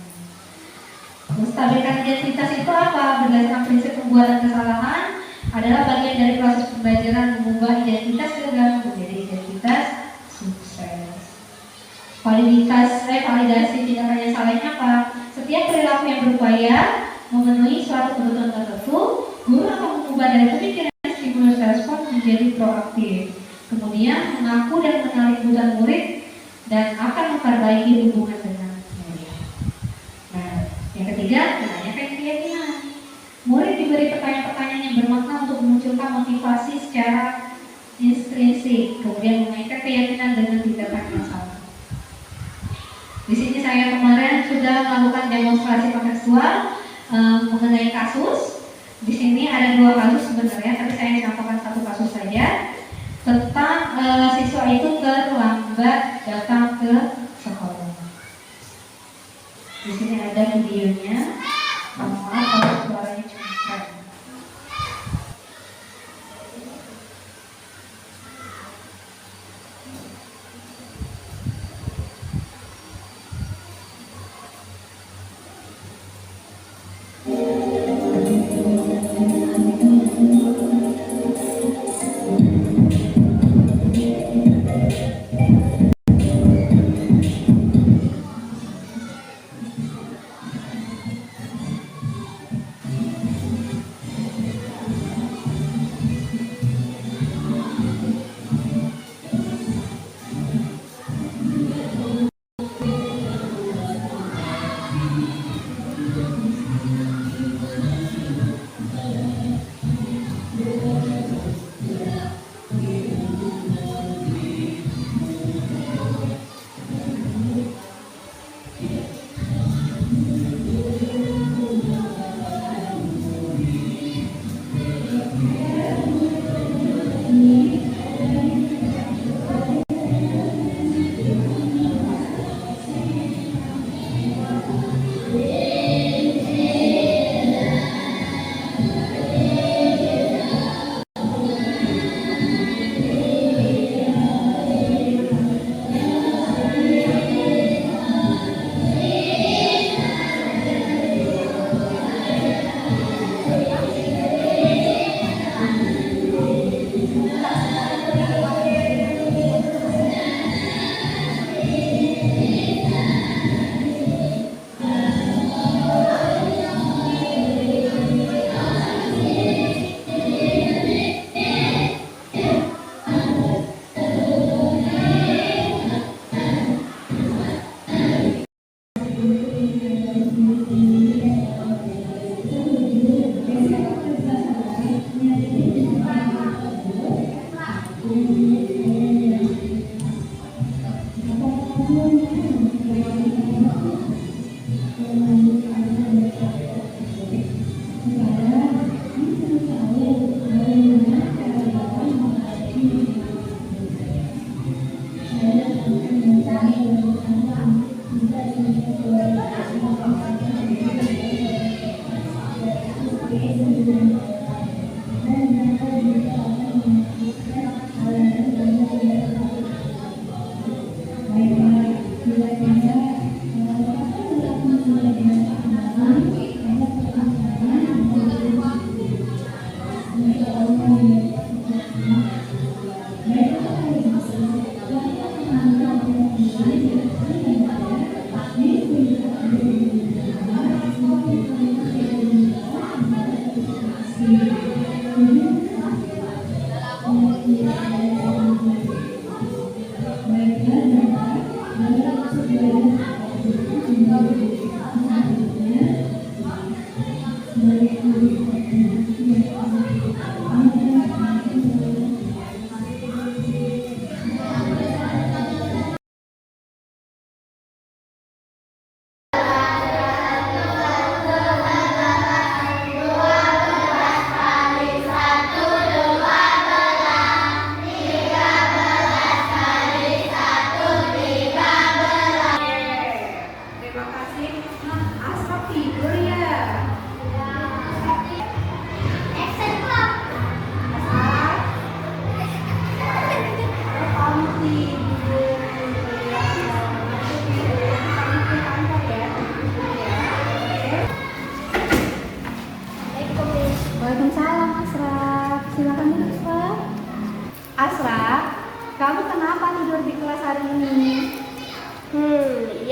Menstabilkan identitas itu apa? Berdasarkan prinsip pembuatan kesalahan adalah bagian dari proses pembelajaran mengubah identitas gagal menjadi identitas sukses. Validasi tindakan yang salahnya apa? Setiap perilaku yang berupaya memenuhi suatu kebutuhan tertentu, guru akan mengubah dari pemikiran stimulus respon menjadi proaktif. Kemudian mengaku dan mengenali kebutuhan murid dan akan memperbaiki hubungan dengan murid. Nah, yang ketiga, menanyakan keyakinan. Murid diberi pertanyaan-pertanyaan yang bermakna untuk memunculkan motivasi secara intrinsik, kemudian mengaitkan keyakinan dengan tindakan yang salah. Di sini saya kemarin sudah melakukan demonstrasi kontekstual mengenai kasus. Di sini ada 2 kasus sebenarnya, tapi saya contohkan 1 kasus saja tentang siswa itu terlambat datang ke sekolah. Di sini ada videonya. Maaf kalau suaranya cukup keras.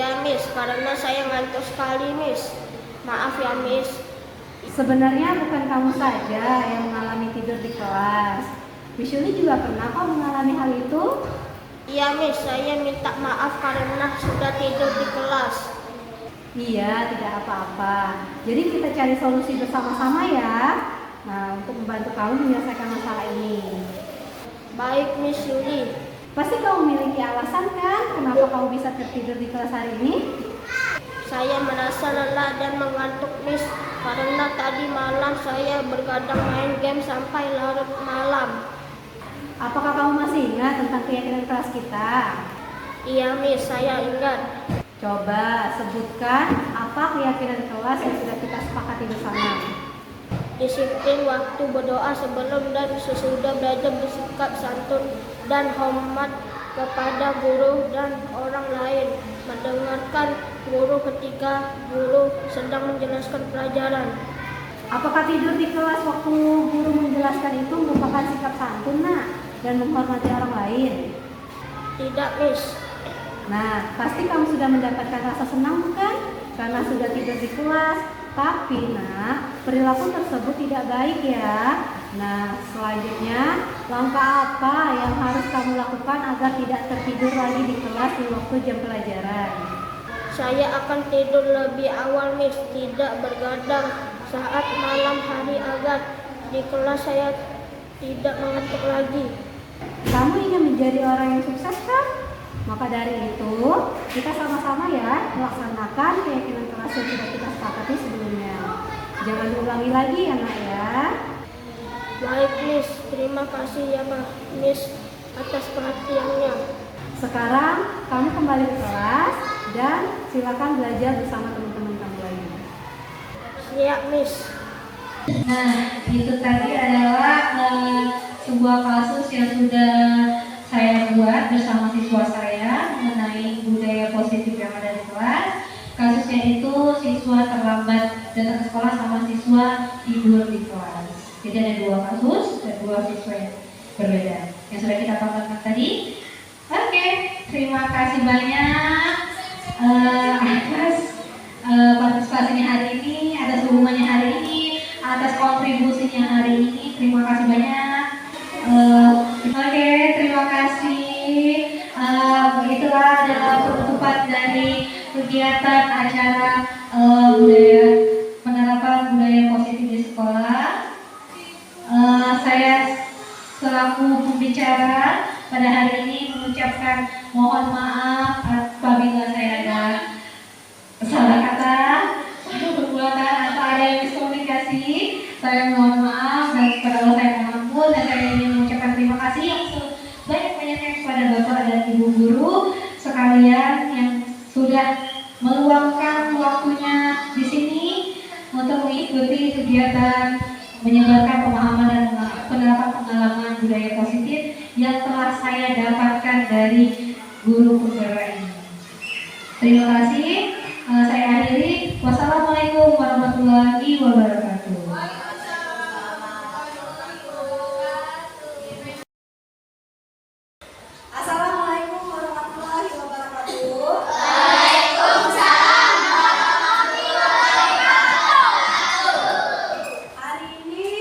Iya, Miss, karena saya ngantuk sekali, Miss. Maaf ya, Miss. Sebenarnya bukan kamu saja yang mengalami tidur di kelas. Miss Yuli juga pernah kok mengalami hal itu. Iya, Miss, saya minta maaf karena sudah tidur di kelas. Iya, tidak apa-apa. Jadi kita cari solusi bersama-sama ya. Nah, untuk membantu kamu menyelesaikan masalah ini. Baik, Miss Yuli. Pasti kamu memiliki alasan kan kenapa kamu bisa tertidur di kelas hari ini? Saya merasa lelah dan mengantuk, Miss, karena tadi malam saya bergadang main game sampai larut malam. Apakah kamu masih ingat tentang keyakinan kelas kita? Iya, Miss, saya ingat. Coba sebutkan apa keyakinan kelas yang sudah kita sepakati bersama. Disiplin waktu, berdoa sebelum dan sesudah belajar, bersikap santun dan hormat kepada guru dan orang lain, mendengarkan guru ketika guru sedang menjelaskan pelajaran. Apakah tidur di kelas waktu guru menjelaskan itu merupakan sikap santun, nak, dan menghormati orang lain? Tidak, Miss. Nah, pasti kamu sudah mendapatkan rasa senang bukan? Karena sudah tidur di kelas. Tapi, nak, perilaku tersebut tidak baik ya. Nah, selanjutnya, langkah apa yang harus kamu lakukan agar tidak tertidur lagi di kelas di waktu jam pelajaran? Saya akan tidur lebih awal, Miss, tidak bergadang saat malam hari agar di kelas saya tidak mengantuk lagi. Kamu ingin menjadi orang yang sukses kan? Maka dari itu, kita sama-sama ya melaksanakan keyakinan kelas yang sudah kita sepakati sebelumnya. Jangan diulangi lagi ya, nak ya. Baik, Miss. Terima kasih ya, Miss, atas perhatiannya. Sekarang kamu kembali ke kelas dan silakan belajar bersama teman-teman kamu lagi. Siap, Miss. Nah, itu tadi adalah sebuah kasus yang sudah saya buat bersama siswa saya mengenai budaya positif yang ada di kelas. Kasusnya itu siswa terlambat datang ke sekolah sama siswa tidur di kelas. Jadi ada dua kasus dan dua siswa yang berbeda yang sudah kita tonton tadi. Oke, terima kasih banyak atas partisipasinya hari ini, atas hubungannya hari ini, atas kontribusinya hari ini. Terima kasih banyak. Oke, terima kasih. Begitulah adalah penutupan dari kegiatan acara budaya penerapan budaya positif di sekolah. Saya selaku pembicara pada hari ini mengucapkan mohon maaf apabila saya ada salah kata, perbuatan atau ada yang miskomunikasi. Saya mohon maaf dan kepada Allah saya mohon ampun, dan saya ingin mengucapkan terima kasih yang sebanyak-banyaknya kepada Bapak dan Ibu guru sekalian yang sudah meluangkan waktunya di sini untuk mengikuti kegiatan menyebarkan pemahaman dan penerapan pengalaman budaya positif yang telah saya dapatkan dari guru penggerak ini. Terima kasih. Saya akhiri. Wassalamualaikum warahmatullahi wabarakatuh. Assalamualaikum warahmatullahi wabarakatuh. Hari ini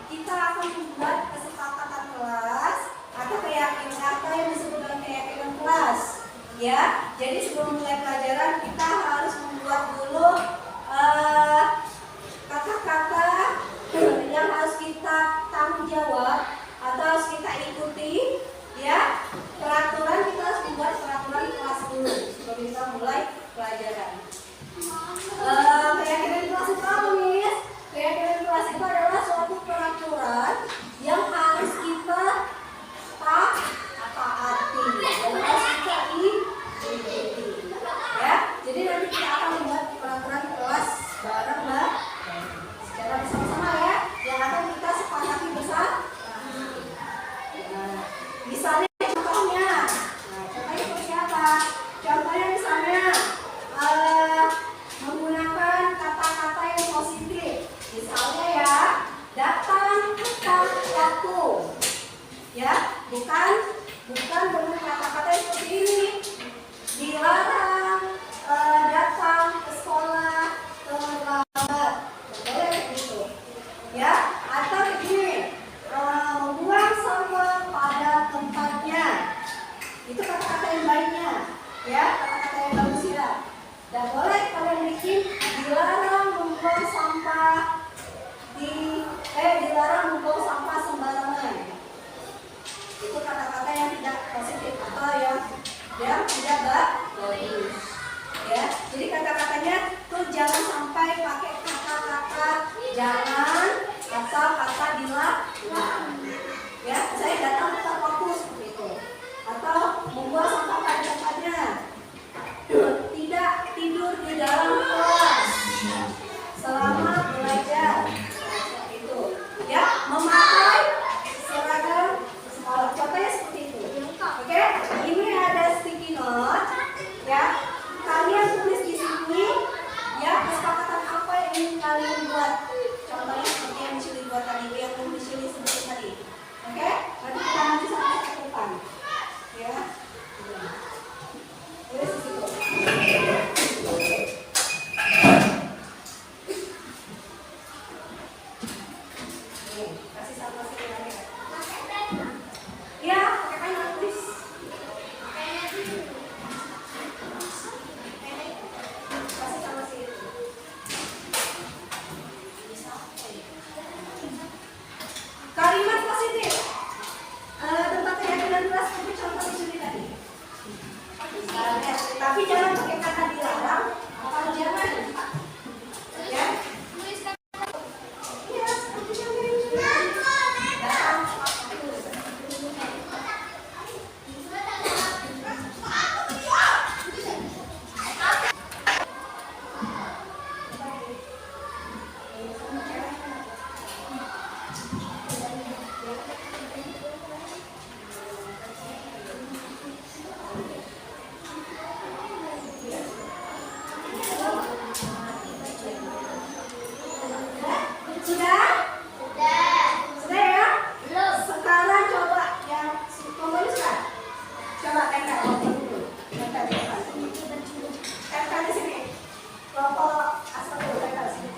kita akan membuat kesepakatan kelas atau keyakinan apa yang disebut dengan keyakinan kelas. Ya, jadi sebelum mulai pelajaran kita harus membuat dulu kata-kata yang harus kita tanggung jawab atau harus kita ikuti. Ya, peraturan kita harus membuat peraturan kelas dulu sebelum kita mulai pelajaran. Keyakinan kelas itu apa, Miss? Keyakinan kelas itu adalah suatu peraturan yang harus kita taati dan harus kita ikuti. Ya, jadi nanti kita akan membuat peraturan kelas bareng lah secara bersama-sama ya, yang akan kita sepakati bersama. Misalnya contohnya, contohnya seperti apa? Contohnya misalnya menggunakan Dan boleh kalian bikin dilarang membuang sampah dilarang membuang sampah sembarangan. Itu kata-kata yang tidak positif atau yang tidak bagus. Ya, jadi kata-katanya tuh jangan sampai pakai kata-kata jangan atau kata dilarang. Ya, saya datang tepat waktu seperti itu. Atau membuang sampah pada tempatnya. Tidak tidur di dalam kelas selama belajar. Seperti itu. Ya, memakai seragam sekolah. Contohnya seperti itu. Oke, ini ada sticky note. Ya, kalian tulis di sini. Ya, kesepakatan apa yang ingin kalian buat. Contohnya seperti yang Shirley buat tadi, yang Shirley sebutin tadi. Oke, nanti kita nanti sampai ke depan. Ya, tulis di situ. Kasih sama sini lagi. Ya, pakai pena tulis. Kasih sama sini. Kalimat positif. Tentang keyakinan kelas seperti contoh di sini tadi. Tapi jangan pakai kata dilarang atau jangan. Ya. Iya, seperti yang ini. Datang. Sudah? Sudah ya? Sekarang coba yang tombol sudah. Coba tempel dulu. Tempel di depan. Tempel di sini. Kelompok asal dulu tempel sini.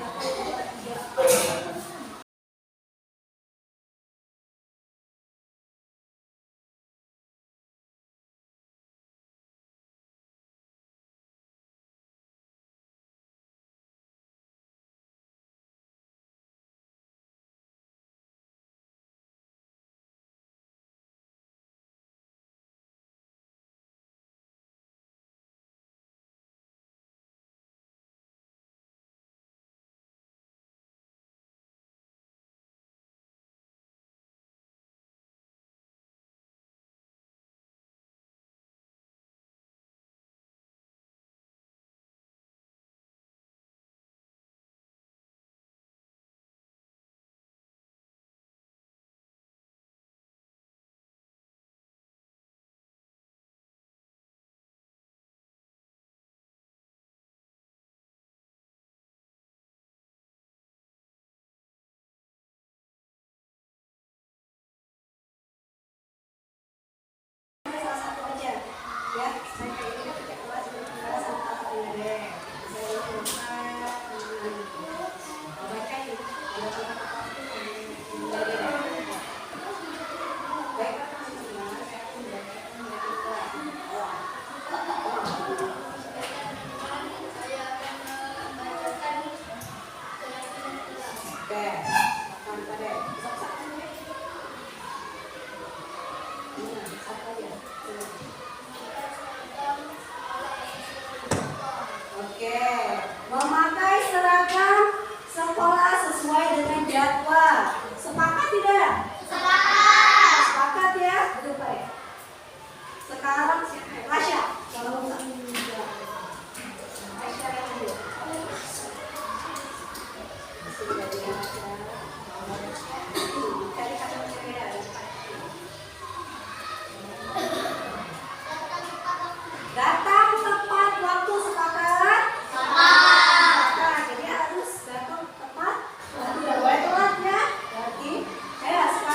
Salah satu aja. Ya, saya kayak ini pakai kelas berbicara sama kakaknya deh. Saya lupa. Baca ini. Ada kata-kata itu. Baik, saya akan oke, apa deh? Oke, memakai seragam sekolah sesuai dengan jadwal. Sepakat tidak? Sepakat. Sepakat ya? Betul Pak ya? Sekarang siapa? Rasya. Kalau usah Rasya yang dulu. Cari kata berbeda. Datang tepat waktu, sepakat? Sepakat. Jadi harus datang tepat. Tidak boleh telat ya. Berarti, sekarang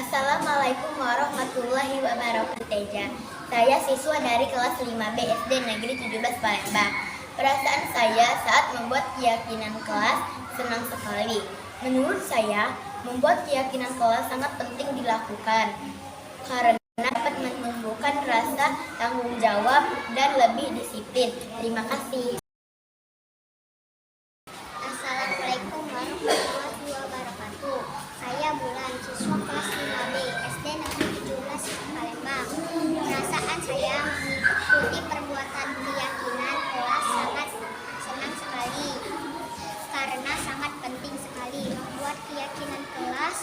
Assalamualaikum warahmatullahi wabarakatuh. Teja. Saya siswa dari kelas 5B SD Negeri 17 Palembang. Perasaan saya saat membuat keyakinan kelas senang sekali. Menurut saya, membuat keyakinan kelas sangat penting dilakukan karena dapat menumbuhkan rasa tanggung jawab dan lebih disiplin. Terima kasih. Assalamualaikum warahmatullahi wabarakatuh. Saya Bulan, siswa kelas 5B SD Negeri 17 Palembang. Perasaan saya mengikuti perbuatan keyakinan kelas sangat senang sekali karena sangat penting sekali membuat keyakinan kelas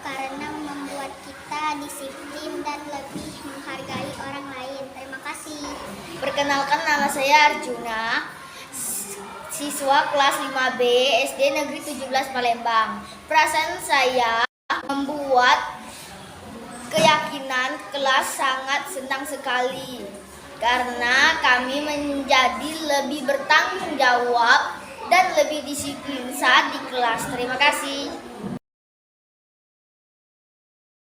karena membuat kita disiplin dan lebih menghargai orang lain. Terima kasih. Perkenalkan, nama saya Arjuna, siswa kelas 5B SD Negeri 17 Palembang. Perasaan saya membuat keyakinan kelas sangat senang sekali karena kami menjadi lebih bertanggung jawab dan lebih disiplin saat di kelas. Terima kasih.